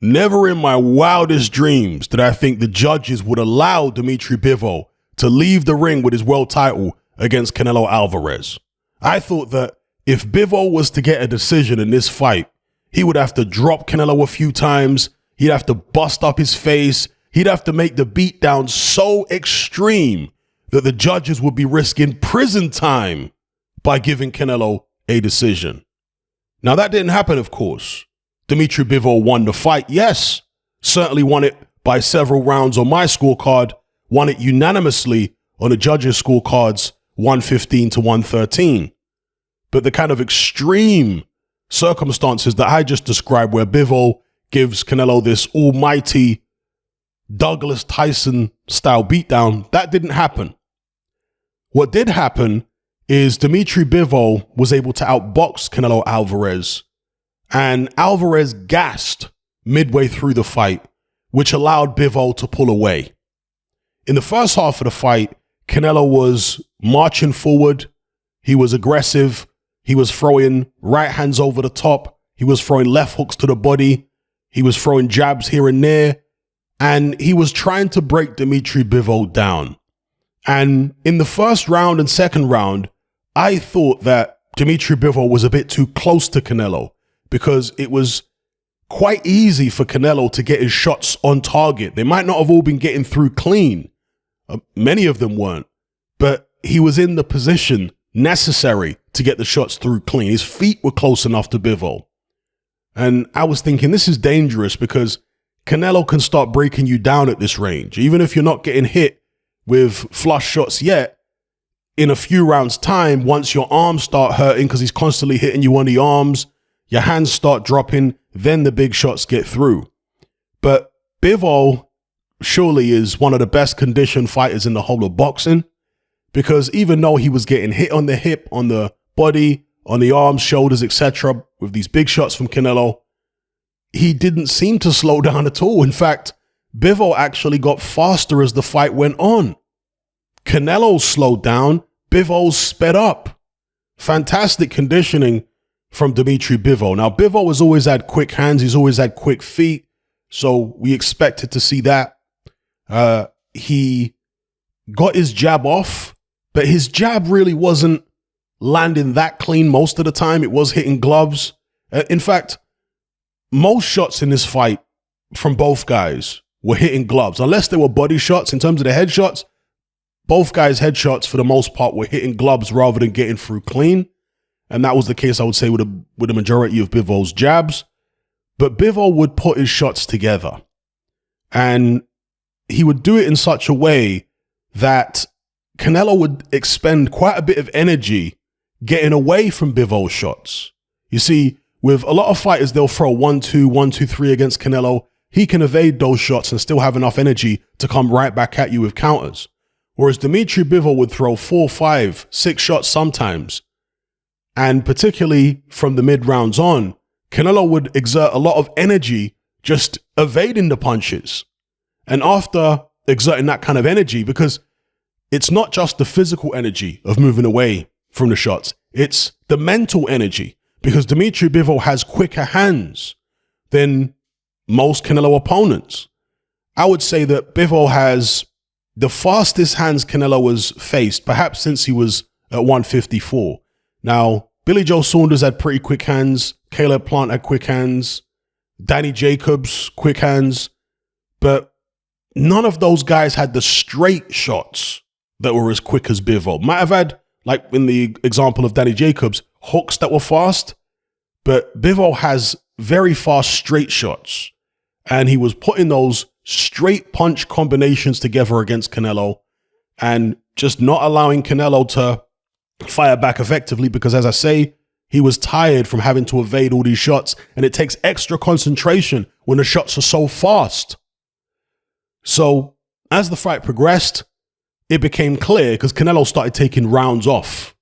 Never in my wildest dreams did I think the judges would allow Dmitry Bivol to leave the ring with his world title against Canelo Alvarez. I thought that if Bivol was to get a decision in this fight, he would have to drop Canelo a few times, he'd have to bust up his face, he'd have to make the beatdown so extreme that the judges would be risking prison time by giving Canelo a decision. Now that didn't happen, of course. Dmitry Bivol won the fight, yes, certainly won it by several rounds on my scorecard, won it unanimously on the judges' scorecards, 115 to 113. But the kind of extreme circumstances that I just described, where Bivol gives Canelo this almighty Douglas Tyson style beatdown, that didn't happen. What did happen is Dmitry Bivol was able to outbox Canelo Alvarez, and Alvarez gassed midway through the fight, which allowed Bivol to pull away. In the first half of the fight, Canelo was marching forward, he was aggressive, he was throwing right hands over the top, he was throwing left hooks to the body, he was throwing jabs here and there, and he was trying to break Dmitry Bivol down. And in the first round and second round, I thought that Dmitry Bivol was a bit too close to Canelo, because it was quite easy for Canelo to get his shots on target. They might not have all been getting through clean. Many of them weren't, but he was in the position necessary to get the shots through clean. His feet were close enough to Bivol. And I was thinking, this is dangerous because Canelo can start breaking you down at this range. Even if you're not getting hit with flush shots yet, in a few rounds time, once your arms start hurting because he's constantly hitting you on the arms, your hands start dropping, then the big shots get through. But Bivol surely is one of the best conditioned fighters in the whole of boxing, because even though he was getting hit on the hip, on the body, on the arms, shoulders, etc., with these big shots from Canelo, he didn't seem to slow down at all. In fact, Bivol actually got faster as the fight went on. Canelo slowed down, Bivol sped up. Fantastic conditioning from Dmitry Bivol. Now, Bivol has always had quick hands, he's always had quick feet, so we expected to see that. He got his jab off, but his jab really wasn't landing that clean most of the time. It was hitting gloves. In fact, most shots in this fight from both guys were hitting gloves, unless they were body shots. In terms of the headshots, both guys' headshots for the most part were hitting gloves rather than getting through clean. And that was the case, I would say, with the majority of Bivol's jabs. But Bivol would put his shots together, and he would do it in such a way that Canelo would expend quite a bit of energy getting away from Bivol's shots. You see, with a lot of fighters, they'll throw 1-2, 1-2-3 against Canelo. He can evade those shots and still have enough energy to come right back at you with counters. Whereas Dmitry Bivol would throw 4, 5, 6 shots sometimes. And particularly from the mid-rounds on, Canelo would exert a lot of energy just evading the punches. And after exerting that kind of energy, because it's not just the physical energy of moving away from the shots, it's the mental energy, because Dmitry Bivol has quicker hands than most Canelo opponents. I would say that Bivol has the fastest hands Canelo has faced, perhaps since he was at 154. Now, Billy Joe Saunders had pretty quick hands, Caleb Plant had quick hands, Danny Jacobs, quick hands, but none of those guys had the straight shots that were as quick as Bivol. Might have had, like in the example of Danny Jacobs, hooks that were fast, but Bivol has very fast straight shots. And he was putting those straight punch combinations together against Canelo and just not allowing Canelo to fire back effectively, because, as I say, he was tired from having to evade all these shots, and it takes extra concentration when the shots are so fast. So as the fight progressed, it became clear, because Canelo started taking rounds off,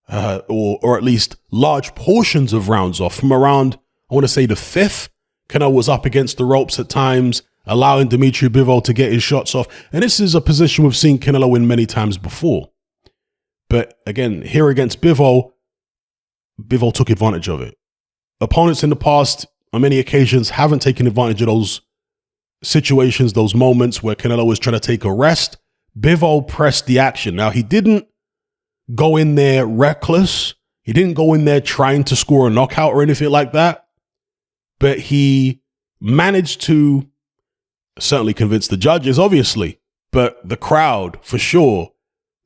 or at least large portions of rounds off. From around, I want to say, the 5th, Canelo was up against the ropes at times, allowing Dmitry Bivol to get his shots off. And this is a position we've seen Canelo win many times before. But again, here against Bivol, Bivol took advantage of it. Opponents in the past, on many occasions haven't taken advantage of those situations, those moments where Canelo was trying to take a rest. Bivol pressed the action. Now, he didn't go in there reckless. He didn't go in there trying to score a knockout or anything like that. But he managed to certainly convince the judges, obviously, but the crowd for sure,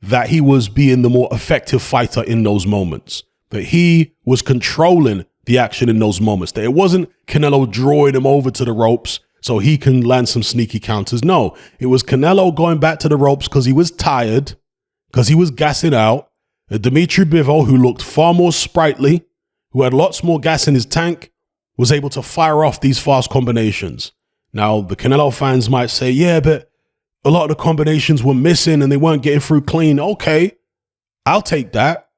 that he was being the more effective fighter in those moments, that he was controlling the action in those moments, that it wasn't Canelo drawing him over to the ropes so he can land some sneaky counters. No, it was Canelo going back to the ropes because he was tired, because he was gassing out. Dmitry Bivol, who looked far more sprightly, who had lots more gas in his tank, was able to fire off these fast combinations. Now, the Canelo fans might say, yeah, but a lot of the combinations were missing and they weren't getting through clean. Okay, I'll take that.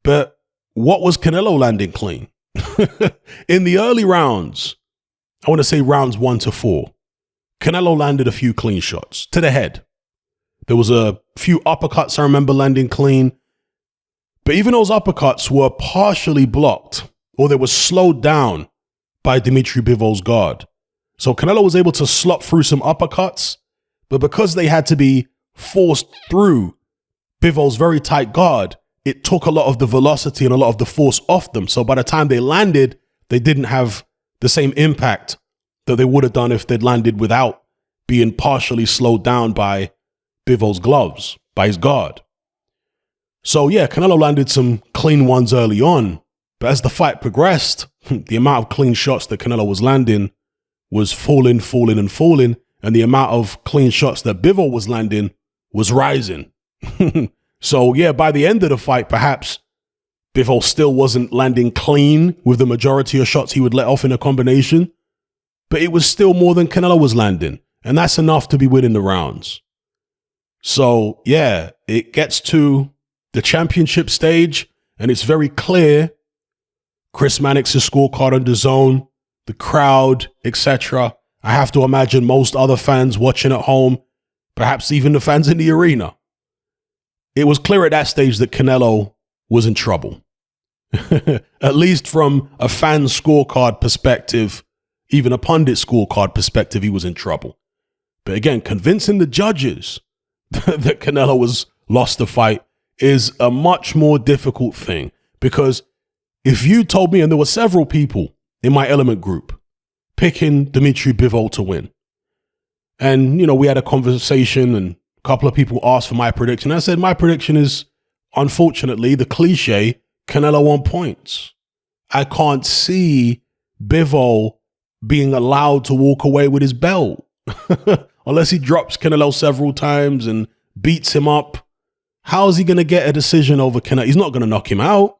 But what was Canelo landing clean? In the early rounds, I want to say rounds 1 to 4, Canelo landed a few clean shots to the head. There was a few uppercuts I remember landing clean. But even those uppercuts were partially blocked, or they were slowed down by Dmitry Bivol's guard. So Canelo was able to slop through some uppercuts, but because they had to be forced through Bivol's very tight guard, it took a lot of the velocity and a lot of the force off them. So by the time they landed, they didn't have the same impact that they would have done if they'd landed without being partially slowed down by Bivol's gloves, by his guard. So yeah, Canelo landed some clean ones early on, but as the fight progressed, the amount of clean shots that Canelo was landing was falling, and the amount of clean shots that Bivol was landing was rising. So yeah, by the end of the fight, perhaps Bivol still wasn't landing clean with the majority of shots he would let off in a combination, but it was still more than Canelo was landing, and that's enough to be winning the rounds. So yeah, it gets to the championship stage, and it's very clear. Chris Mannix's scorecard on DAZN, the crowd, etc. I have to imagine most other fans watching at home, perhaps even the fans in the arena. It was clear at that stage that Canelo was in trouble. At least from a fan scorecard perspective, even a pundit scorecard perspective, he was in trouble. But again, convincing the judges that Canelo was lost the fight is a much more difficult thing, because if you told me, and there were several people in my element group picking Dmitry Bivol to win, and you know, we had a conversation and a couple of people asked for my prediction. I said my prediction is, unfortunately, the cliche, Canelo on points. I can't see Bivol being allowed to walk away with his belt unless he drops Canelo several times and beats him up. How is he going to get a decision over Canelo? He's not going to knock him out.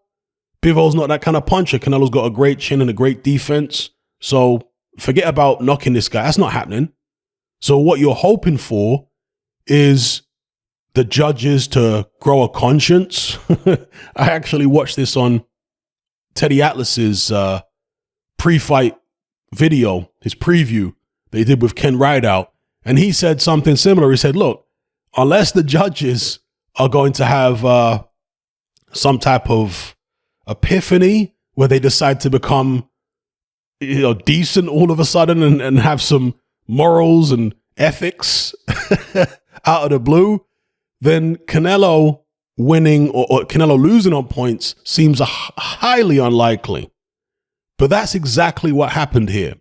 Bivol's not that kind of puncher. Canelo's got a great chin and a great defense. So forget about knocking this guy. That's not happening. So what you're hoping for is the judges to grow a conscience. I actually watched this on Teddy Atlas's pre-fight video, his preview they did with Ken Rideout. And he said something similar. He said, look, unless the judges are going to have some type of epiphany where they decide to become, you know, decent all of a sudden and have some morals and ethics out of the blue, then Canelo winning or Canelo losing on points seems highly unlikely. But that's exactly what happened here.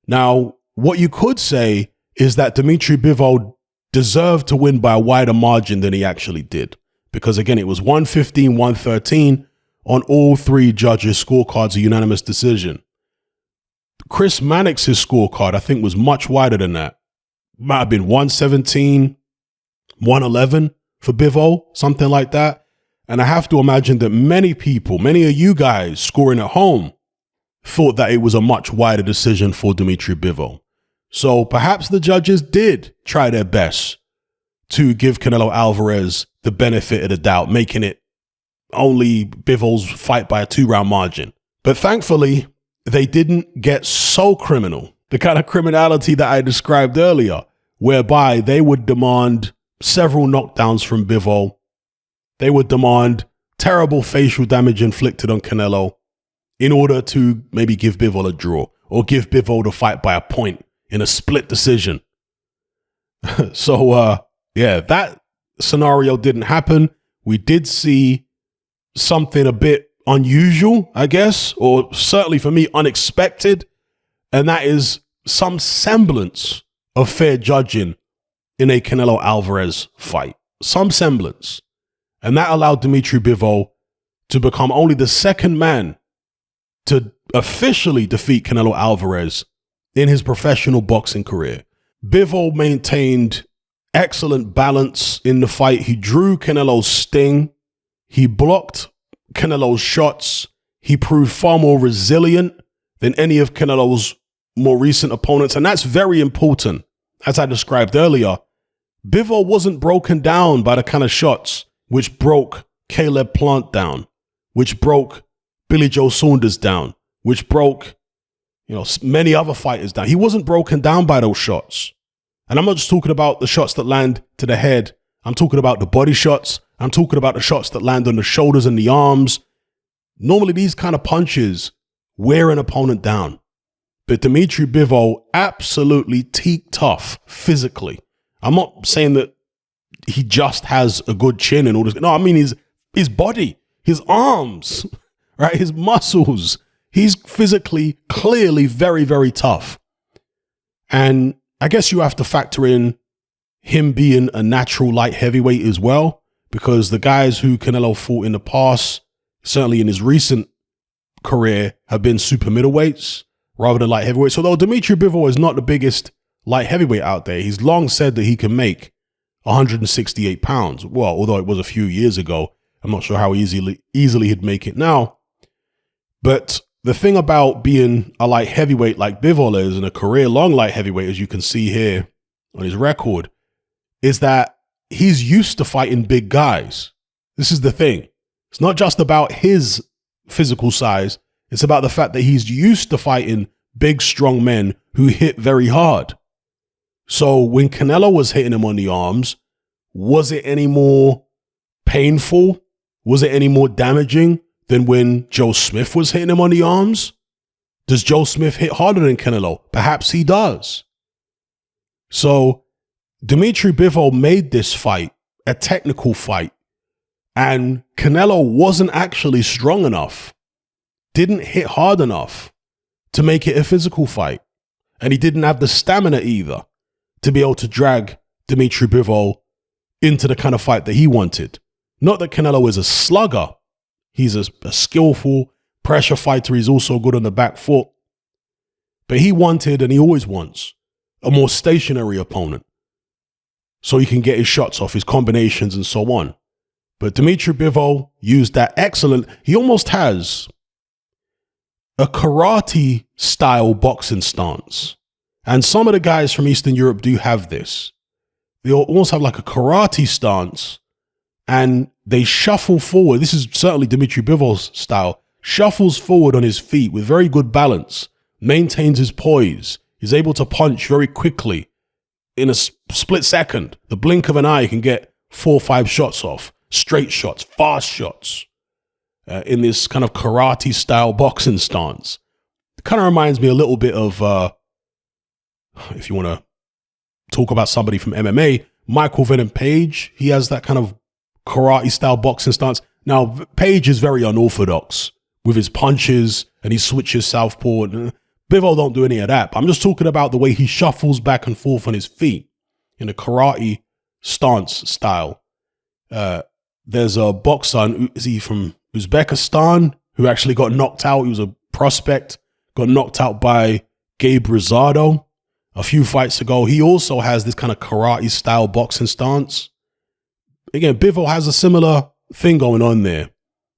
Now, what you could say is that Dmitry Bivol deserved to win by a wider margin than he actually did. Because again, it was 115, 113 on all three judges' scorecards, a unanimous decision. Chris Mannix's scorecard, I think, was much wider than that. Might have been 117, 111 for Bivol, something like that. And I have to imagine that many people, many of you guys scoring at home, thought that it was a much wider decision for Dmitry Bivol. So perhaps the judges did try their best to give Canelo Alvarez the benefit of the doubt, making it only Bivol's fight by a 2-round margin. But thankfully, they didn't get so criminal, the kind of criminality that I described earlier, whereby they would demand several knockdowns from Bivol. They would demand terrible facial damage inflicted on Canelo in order to maybe give Bivol a draw, or give Bivol the fight by a point in a split decision. So, yeah, that scenario didn't happen. We did see something a bit unusual, I guess, or certainly for me, unexpected. And that is some semblance of fair judging in a Canelo Alvarez fight. Some semblance. And that allowed Dmitry Bivol to become only the second man to officially defeat Canelo Alvarez in his professional boxing career. Bivol maintained excellent balance in the fight. He drew Canelo's sting. He blocked Canelo's shots. He proved far more resilient than any of Canelo's more recent opponents. And that's very important. As I described earlier, Bivol wasn't broken down by the kind of shots which broke Caleb Plant down, which broke Billy Joe Saunders down, which broke, many other fighters down. He wasn't broken down by those shots. And I'm not just talking about the shots that land to the head. I'm talking about the body shots. I'm talking about the shots that land on the shoulders and the arms. Normally, these kind of punches wear an opponent down. But Dmitry Bivol absolutely teaked tough physically. I'm not saying that he just has a good chin and all this. No, I mean his body, his arms, right? His muscles. He's physically, clearly very, very tough. And I guess you have to factor in him being a natural light heavyweight as well, because the guys who Canelo fought in the past, certainly in his recent career, have been super middleweights rather than light heavyweights. So though Dmitry Bivol is not the biggest light heavyweight out there, he's long said that he can make 168 pounds. Well, although it was a few years ago, I'm not sure how easily he'd make it now. But the thing about being a light heavyweight like Bivol is, and a career-long light heavyweight, as you can see here on his record, is that he's used to fighting big guys. This is the thing. It's not just about his physical size. It's about the fact that he's used to fighting big, strong men who hit very hard. So when Canelo was hitting him on the arms, was it any more painful? Was it any more damaging than when Joe Smith was hitting him on the arms? Does Joe Smith hit harder than Canelo? Perhaps he does. So Dmitry Bivol made this fight a technical fight, and Canelo wasn't actually strong enough, didn't hit hard enough to make it a physical fight. And he didn't have the stamina either to be able to drag Dmitry Bivol into the kind of fight that he wanted. Not that Canelo is a slugger. He's a skillful pressure fighter. He's also good on the back foot. But he wanted, and he always wants, a more stationary opponent so he can get his shots off, his combinations, and so on. But Dmitry Bivol used that excellent. He almost has a karate-style boxing stance. And some of the guys from Eastern Europe do have this. They almost have like a karate stance, and they shuffle forward. This is certainly Dmitry Bivol's style. Shuffles forward on his feet with very good balance, maintains his poise. He's able to punch very quickly. In a split second, the blink of an eye, can get 4 or 5 shots off. Straight shots, fast shots. In this kind of karate-style boxing stance. It kind of reminds me a little bit of, if you want to talk about somebody from MMA, Michael Venom Page. He has that kind of karate-style boxing stance. Now, Page is very unorthodox with his punches, and he switches southpaw. And Bivol don't do any of that. But I'm just talking about the way he shuffles back and forth on his feet in a karate stance style. There's a boxer, is he from Uzbekistan, who actually got knocked out. He was a prospect, got knocked out by Gabe Rosado a few fights ago. He also has this kind of karate-style boxing stance. Again, Bivol has a similar thing going on there.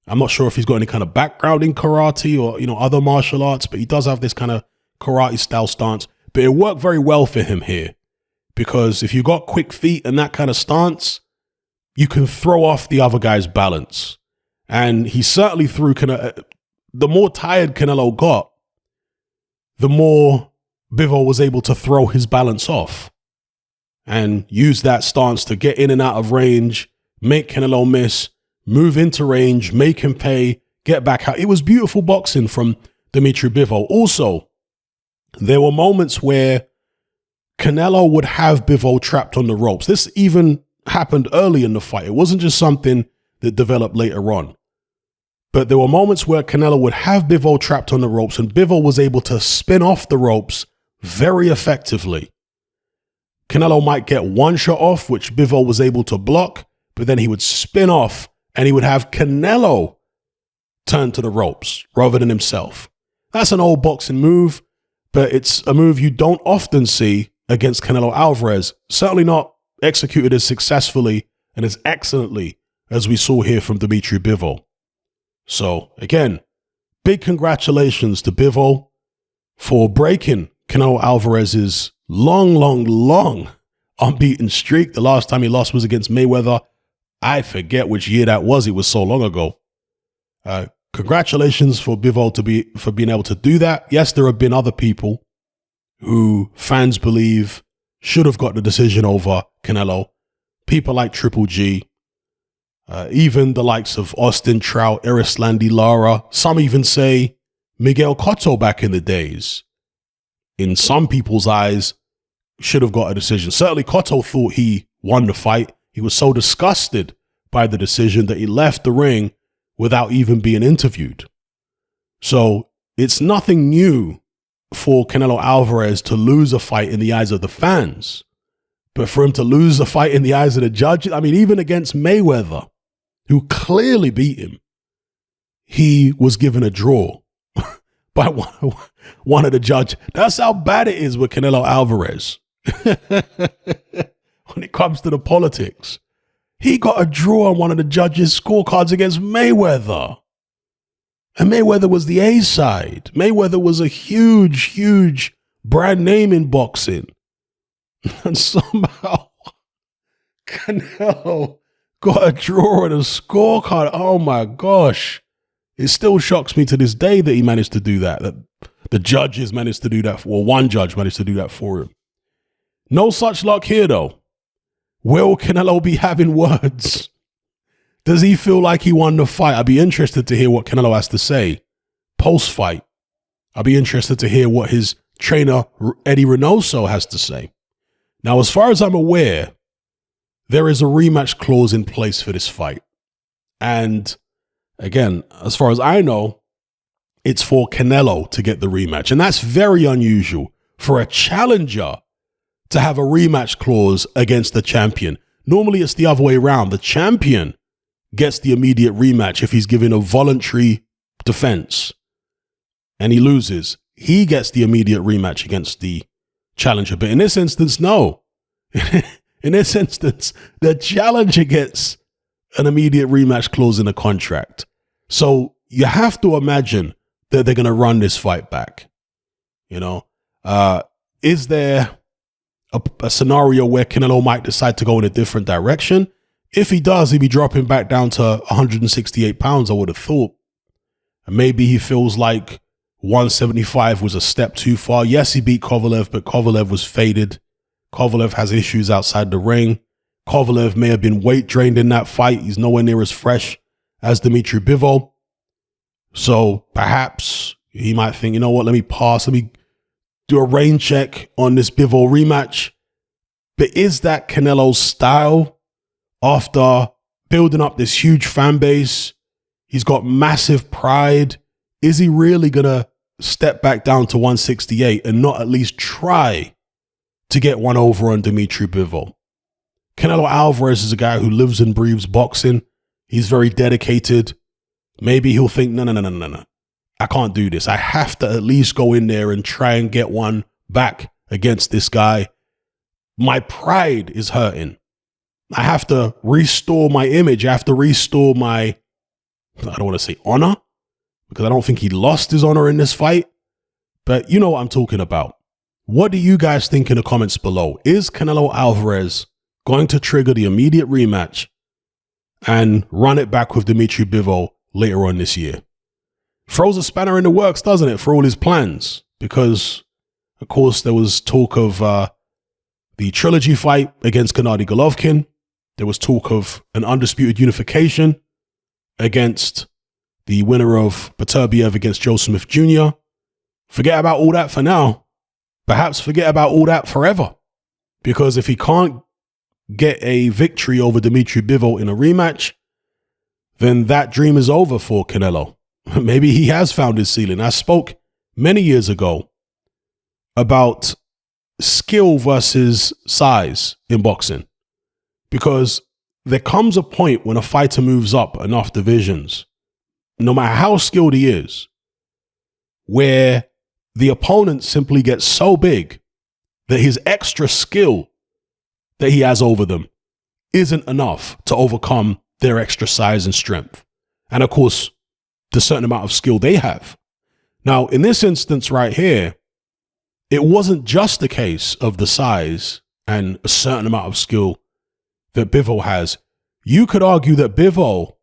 I'm not sure if he's got any kind of background in karate or, other martial arts, but he does have this kind of karate-style stance. But it worked very well for him here, because if you got quick feet and that kind of stance, you can throw off the other guy's balance. And he certainly threw Canelo. The more tired Canelo got, the more Bivol was able to throw his balance off and use that stance to get in and out of range, make Canelo miss, move into range, make him pay, get back out. It was beautiful boxing from Dmitry Bivol. Also, there were moments where Canelo would have Bivol trapped on the ropes. This even happened early in the fight. It wasn't just something that developed later on. But there were moments where Canelo would have Bivol trapped on the ropes, and Bivol was able to spin off the ropes very effectively. Canelo might get one shot off, which Bivol was able to block, but then he would spin off and he would have Canelo turn to the ropes rather than himself. That's an old boxing move, but it's a move you don't often see against Canelo Alvarez. Certainly not executed as successfully and as excellently as we saw here from Dmitry Bivol. So again, big congratulations to Bivol for breaking Canelo Alvarez's long unbeaten streak. The last time he lost was against Mayweather. I forget which year that was. It was so long ago. Congratulations for Bivol for being able to do that. Yes, there have been other people who fans believe should have got the decision over Canelo. People like Triple G, even the likes of Austin Trout, Erislandy Lara. Some even say Miguel Cotto back in the days, in some people's eyes, should have got a decision. Certainly Cotto thought he won the fight. He was so disgusted by the decision that he left the ring without even being interviewed. So it's nothing new for Canelo Alvarez to lose a fight in the eyes of the fans. But for him to lose a fight in the eyes of the judges, I mean, even against Mayweather, who clearly beat him, he was given a draw by one of the judges. That's how bad it is with Canelo Alvarez. When it comes to the politics, he got a draw on one of the judges' scorecards against Mayweather. And Mayweather was the A side. Mayweather was a huge brand name in boxing. And somehow Canelo got a draw on a scorecard. Oh my gosh. It still shocks me to this day that he managed to do that. That the judges managed to do that. Well, one judge managed to do that for him. No such luck here though. Will Canelo be having words? Does he feel like he won the fight? I'd be interested to hear what Canelo has to say post-fight. I'd be interested to hear what his trainer, Eddie Reynoso, has to say. Now, as far as I'm aware, there is a rematch clause in place for this fight. And again, as far as I know, it's for Canelo to get the rematch. And that's very unusual for a challenger to have a rematch clause against the champion. Normally, it's the other way around. The champion gets the immediate rematch if he's given a voluntary defense and he loses. He gets the immediate rematch against the challenger. But in this instance, no. In this instance, the challenger gets an immediate rematch clause in the contract. So you have to imagine that they're going to run this fight back. You know, is there a scenario where Canelo might decide to go in a different direction? If he does, he'd be dropping back down to 168 pounds, I would have thought. And maybe he feels like 175 was a step too far. Yes, he beat Kovalev, but Kovalev was faded. Kovalev has issues outside the ring. Kovalev may have been weight drained in that fight. He's nowhere near as fresh as Dmitry Bivol. So perhaps he might think, you know what, let me pass. Let me do a rain check on this Bivol rematch. But is that Canelo's style? After building up this huge fan base, he's got massive pride. Is he really going to step back down to 168 and not at least try to get one over on Dmitry Bivol? Canelo Alvarez is a guy who lives and breathes boxing. He's very dedicated. Maybe he'll think, no. I can't do this. I have to at least go in there and try and get one back against this guy. My pride is hurting. I have to restore my image. I have to restore my, I don't want to say honor, because I don't think he lost his honor in this fight. But you know what I'm talking about. What do you guys think in the comments below? Is Canelo Alvarez going to trigger the immediate rematch and run it back with Dmitry Bivol later on this year? Throws a spanner in the works, doesn't it, for all his plans? Because, of course, there was talk of the trilogy fight against Gennady Golovkin. There was talk of an undisputed unification against the winner of Beterbiev against Joe Smith Jr. Forget about all that for now. perhaps forget about all that forever. Because if he can't get a victory over Dmitry Bivol in a rematch, then that dream is over for Canelo. Maybe he has found his ceiling. I spoke many years ago about skill versus size in boxing, because there comes a point when a fighter moves up enough divisions, no matter how skilled he is, where the opponent simply gets so big that his extra skill that he has over them isn't enough to overcome their extra size and strength. And of course, the certain amount of skill they have. Now, in this instance right here, it wasn't just the case of the size and a certain amount of skill that Bivol has. You could argue that Bivol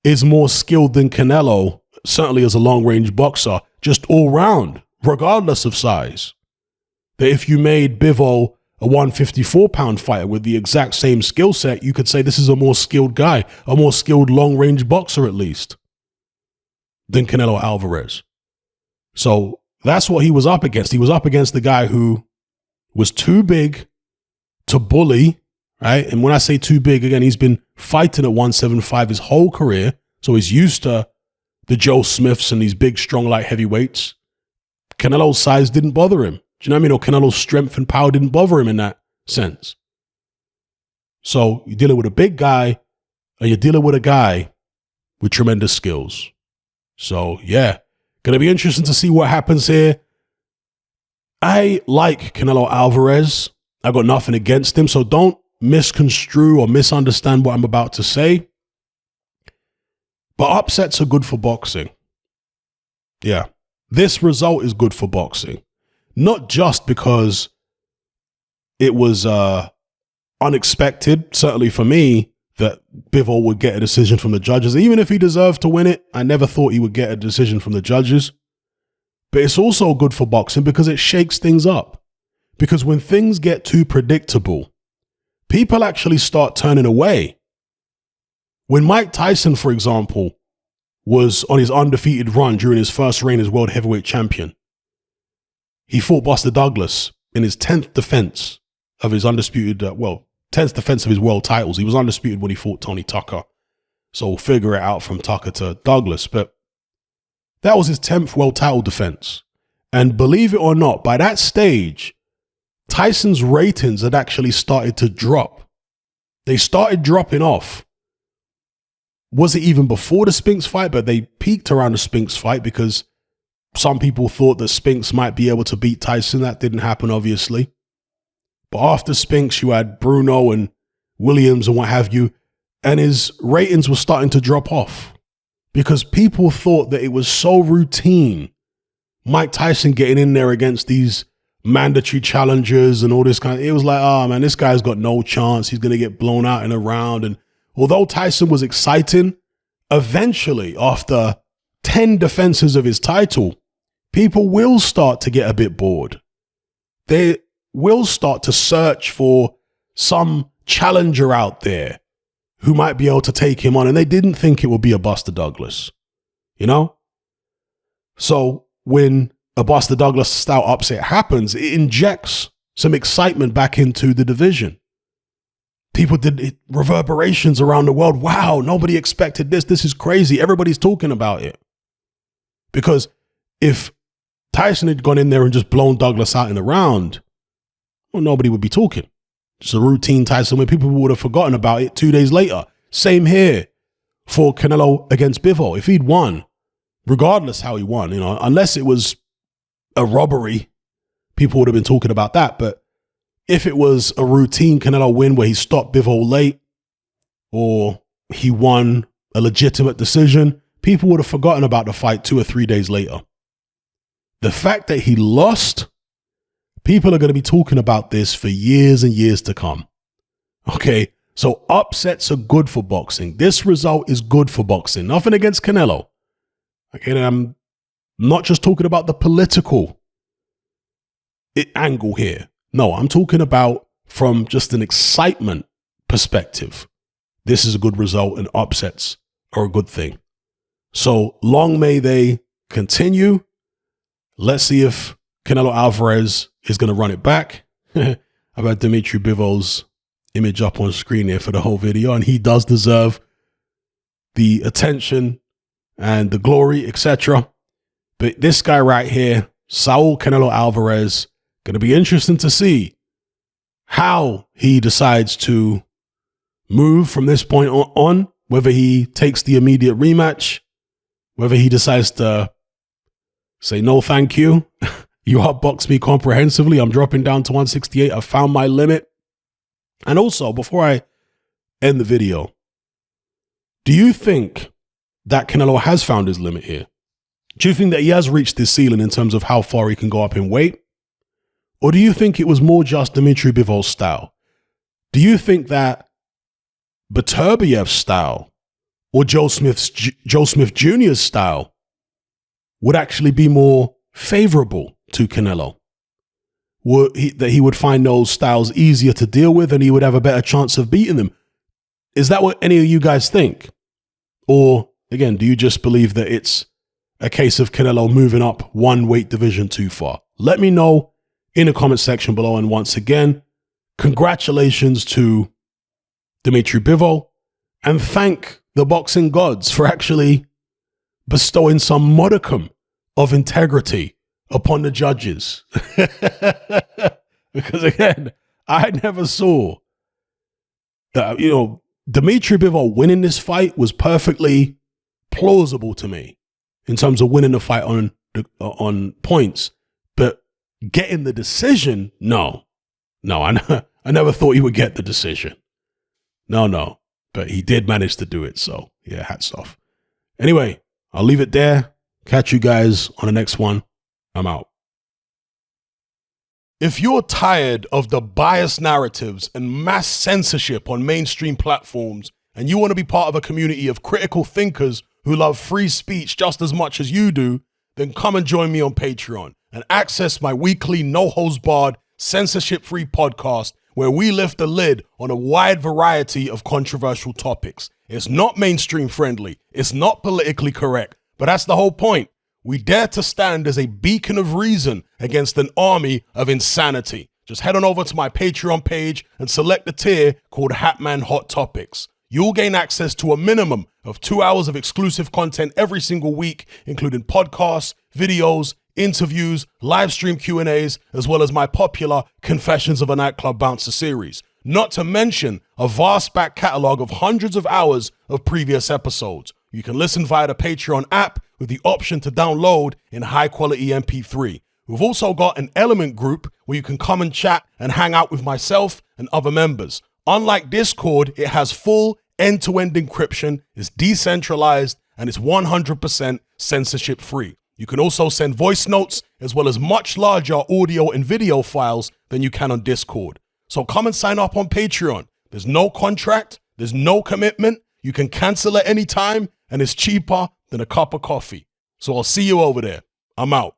is more skilled than Canelo, certainly as a long-range boxer, just all round, regardless of size. That if you made Bivol a 154-pound fighter with the exact same skill set, you could say this is a more skilled guy, a more skilled long-range boxer at least, than Canelo Alvarez. So that's what he was up against. He was up against the guy who was too big to bully, right? And when I say too big, again, he's been fighting at 175 his whole career, so he's used to the Joe Smiths and these big, strong, light heavyweights. Canelo's size didn't bother him. Do you know what I mean? Or Canelo's strength and power didn't bother him in that sense. So you're dealing with a big guy, and you're dealing with a guy with tremendous skills. So yeah, gonna be interesting to see what happens here. I like Canelo Alvarez. I got nothing against him, so don't misconstrue or misunderstand what I'm about to say. But upsets are good for boxing. Yeah, this result is good for boxing. Not just because it was unexpected, certainly for me, that Bivol would get a decision from the judges. Even if he deserved to win it, I never thought he would get a decision from the judges. But it's also good for boxing because it shakes things up. Because when things get too predictable, people actually start turning away. When Mike Tyson, for example, was on his undefeated run during his first reign as world heavyweight champion, he fought Buster Douglas in his 10th defense of his undisputed, 10th defense of his world titles. He was undisputed when he fought Tony Tucker. So figure it out from Tucker to Douglas. But that was his 10th world title defense. And believe it or not, by that stage, Tyson's ratings had actually started to drop. They started dropping off. Was it even before the Spinks fight? But they peaked around the Spinks fight because some people thought that Spinks might be able to beat Tyson. That didn't happen, obviously. But after Spinks, you had Bruno and Williams and what have you, and his ratings were starting to drop off because people thought that it was so routine. Mike Tyson getting in there against these mandatory challengers and all this kind of, it was like, oh man, this guy's got no chance. He's going to get blown out in a round. And although Tyson was exciting, eventually, after 10 defenses of his title, people will start to get a bit bored. They will start to search for some challenger out there who might be able to take him on. And they didn't think it would be a Buster Douglas, you know? So when a Buster Douglas style upset happens, it injects some excitement back into the division. People did it, reverberations around the world. Wow, nobody expected this. This is crazy. Everybody's talking about it. Because if Tyson had gone in there and just blown Douglas out in a round, well, nobody would be talking. Just a routine Tyson win. People would have forgotten about it 2 days later. Same here for Canelo against Bivol. If he'd won, regardless how he won, you know, unless it was a robbery, people would have been talking about that. But if it was a routine Canelo win where he stopped Bivol late or he won a legitimate decision, people would have forgotten about the fight 2 or 3 days later. The fact that he lost, people are going to be talking about this for years and years to come. Okay, so upsets are good for boxing. This result is good for boxing. Nothing against Canelo. Okay, I'm not just talking about the political angle here. No, I'm talking about from just an excitement perspective. This is a good result and upsets are a good thing. So long may they continue. Let's see if Canelo Alvarez is going to run it back. I've had Dmitry Bivol's image up on screen here for the whole video, and he does deserve the attention and the glory, etc. But this guy right here, Saul Canelo Alvarez, going to be interesting to see how he decides to move from this point on, whether he takes the immediate rematch, whether he decides to say, no, thank you. You outboxed me comprehensively. I'm dropping down to 168. I found my limit. And also, before I end the video, do you think that Canelo has found his limit here? Do you think that he has reached his ceiling in terms of how far he can go up in weight? Or do you think it was more just Dmitry Bivol's style? Do you think that Beterbiev's style or Joe Smith Jr.'s style would actually be more favorable to Canelo? That he would find those styles easier to deal with and he would have a better chance of beating them? Is that what any of you guys think? Or, again, do you just believe that it's a case of Canelo moving up one weight division too far? Let me know in the comment section below. And once again, congratulations to Dmitry Bivol, and thank the boxing gods for actually bestowing some modicum of integrity upon the judges. Because again, I never saw, Dmitry Bivol winning this fight was perfectly plausible to me in terms of winning the fight on points, but getting the decision, no, I never thought he would get the decision. No, but he did manage to do it. So yeah, hats off. Anyway, I'll leave it there. Catch you guys on the next one. I'm out. If you're tired of the biased narratives and mass censorship on mainstream platforms, and you want to be part of a community of critical thinkers who love free speech just as much as you do, then come and join me on Patreon and access my weekly no-holds-barred, censorship-free podcast where we lift the lid on a wide variety of controversial topics. It's not mainstream friendly. It's not politically correct, but that's the whole point. We dare to stand as a beacon of reason against an army of insanity. Just head on over to my Patreon page and select the tier called Hatman Hot Topics. You'll gain access to a minimum of 2 hours of exclusive content every single week, including podcasts, videos, interviews, live stream Q&As, as well as my popular Confessions of a Nightclub Bouncer series. Not to mention a vast back catalog of hundreds of hours of previous episodes. You can listen via the Patreon app with the option to download in high quality MP3. We've also got an Element group where you can come and chat and hang out with myself and other members. Unlike Discord, it has full end-to-end encryption, is decentralized, and it's 100% censorship free. You can also send voice notes as well as much larger audio and video files than you can on Discord. So come and sign up on Patreon. There's no contract, there's no commitment. You can cancel at any time, and it's cheaper than a cup of coffee. So I'll see you over there. I'm out.